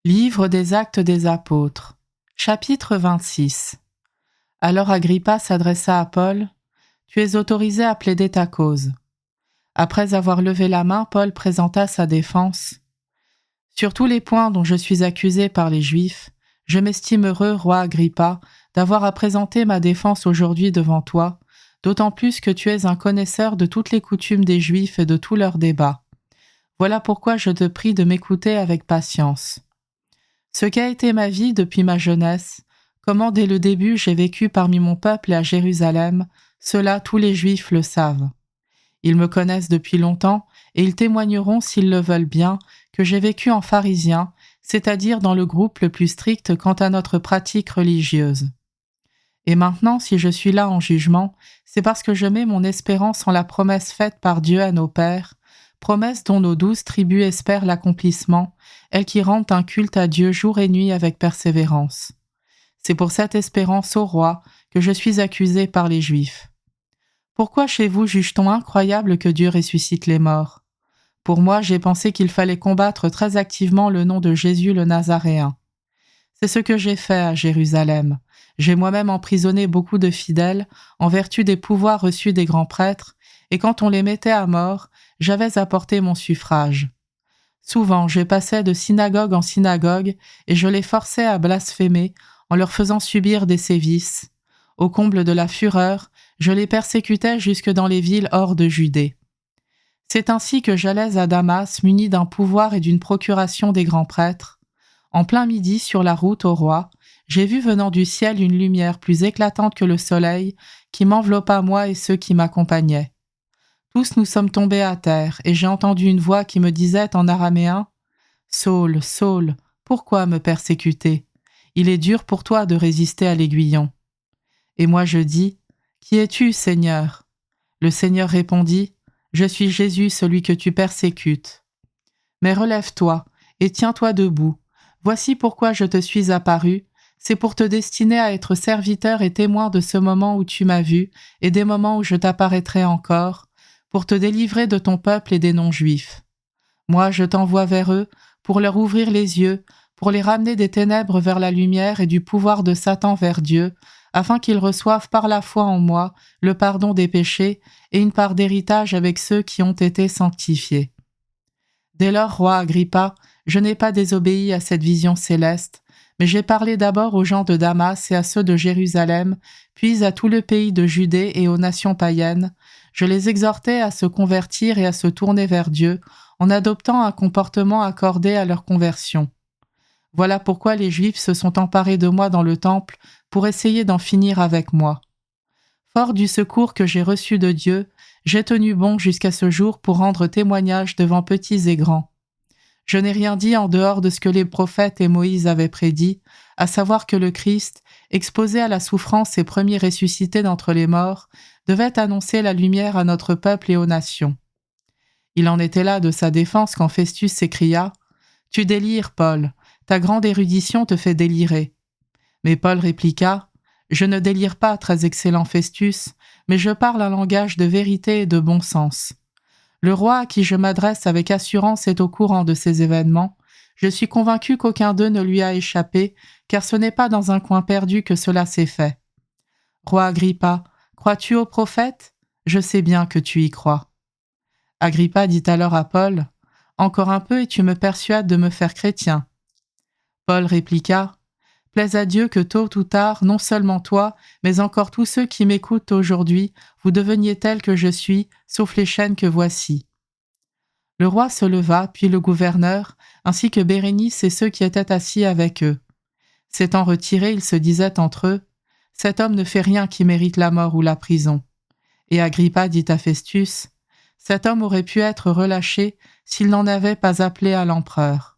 Livre des Actes des Apôtres, chapitre 26. Alors Agrippa s'adressa à Paul. « Tu es autorisé à plaider ta cause. » Après avoir levé la main, Paul présenta sa défense. « Sur tous les points dont je suis accusé par les Juifs, je m'estime heureux, roi Agrippa, d'avoir à présenter ma défense aujourd'hui devant toi, d'autant plus que tu es un connaisseur de toutes les coutumes des Juifs et de tous leurs débats. Voilà pourquoi je te prie de m'écouter avec patience. Ce qu'a été ma vie depuis ma jeunesse, comment dès le début j'ai vécu parmi mon peuple et à Jérusalem, cela tous les Juifs le savent. Ils me connaissent depuis longtemps et ils témoigneront, s'ils le veulent bien, que j'ai vécu en pharisien, c'est-à-dire dans le groupe le plus strict quant à notre pratique religieuse. Et maintenant, si je suis là en jugement, c'est parce que je mets mon espérance en la promesse faite par Dieu à nos pères, promesse dont nos 12 tribus espèrent l'accomplissement, elles qui rendent un culte à Dieu jour et nuit avec persévérance. C'est pour cette espérance au roi que je suis accusé par les Juifs. Pourquoi chez vous juge-t-on incroyable que Dieu ressuscite les morts ? Pour moi, j'ai pensé qu'il fallait combattre très activement le nom de Jésus le Nazaréen. C'est ce que j'ai fait à Jérusalem. J'ai moi-même emprisonné beaucoup de fidèles en vertu des pouvoirs reçus des grands prêtres, et quand on les mettait à mort, j'avais apporté mon suffrage. Souvent, je passais de synagogue en synagogue et je les forçais à blasphémer en leur faisant subir des sévices. Au comble de la fureur, je les persécutais jusque dans les villes hors de Judée. C'est ainsi que j'allais à Damas muni d'un pouvoir et d'une procuration des grands prêtres. En plein midi, sur la route au roi, j'ai vu venant du ciel une lumière plus éclatante que le soleil qui m'enveloppa moi et ceux qui m'accompagnaient. Tous nous sommes tombés à terre, et j'ai entendu une voix qui me disait en araméen « Saul, Saul, pourquoi me persécuter ? Il est dur pour toi de résister à l'aiguillon. » Et moi je dis « Qui es-tu, Seigneur ?» Le Seigneur répondit « Je suis Jésus, celui que tu persécutes. Mais relève-toi et tiens-toi debout. Voici pourquoi je te suis apparu. C'est pour te destiner à être serviteur et témoin de ce moment où tu m'as vu et des moments où je t'apparaîtrai encore, pour te délivrer de ton peuple et des non-juifs. Moi, je t'envoie vers eux pour leur ouvrir les yeux, pour les ramener des ténèbres vers la lumière et du pouvoir de Satan vers Dieu, afin qu'ils reçoivent par la foi en moi le pardon des péchés et une part d'héritage avec ceux qui ont été sanctifiés. » Dès lors, roi Agrippa, je n'ai pas désobéi à cette vision céleste, mais j'ai parlé d'abord aux gens de Damas et à ceux de Jérusalem, puis à tout le pays de Judée et aux nations païennes. Je les exhortais à se convertir et à se tourner vers Dieu, en adoptant un comportement accordé à leur conversion. Voilà pourquoi les Juifs se sont emparés de moi dans le temple pour essayer d'en finir avec moi. Fort du secours que j'ai reçu de Dieu, j'ai tenu bon jusqu'à ce jour pour rendre témoignage devant petits et grands. Je n'ai rien dit en dehors de ce que les prophètes et Moïse avaient prédit, à savoir que le Christ, exposé à la souffrance et premier ressuscité d'entre les morts, devait annoncer la lumière à notre peuple et aux nations. Il en était là de sa défense quand Festus s'écria « Tu délires, Paul, ta grande érudition te fait délirer. » Mais Paul répliqua « Je ne délire pas, très excellent Festus, mais je parle un langage de vérité et de bon sens. Le roi à qui je m'adresse avec assurance est au courant de ces événements. Je suis convaincu qu'aucun d'eux ne lui a échappé, car ce n'est pas dans un coin perdu que cela s'est fait. Roi Agrippa, crois-tu aux prophètes ? Je sais bien que tu y crois. » Agrippa dit alors à Paul « Encore un peu et tu me persuades de me faire chrétien. » Paul répliqua « Plaise à Dieu que tôt ou tard, non seulement toi, mais encore tous ceux qui m'écoutent aujourd'hui, vous deveniez tels que je suis, sauf les chaînes que voici. » Le roi se leva, puis le gouverneur, ainsi que Bérénice et ceux qui étaient assis avec eux. S'étant retirés, ils se disaient entre eux « Cet homme ne fait rien qui mérite la mort ou la prison. » Et Agrippa dit à Festus « Cet homme aurait pu être relâché s'il n'en avait pas appelé à l'empereur. »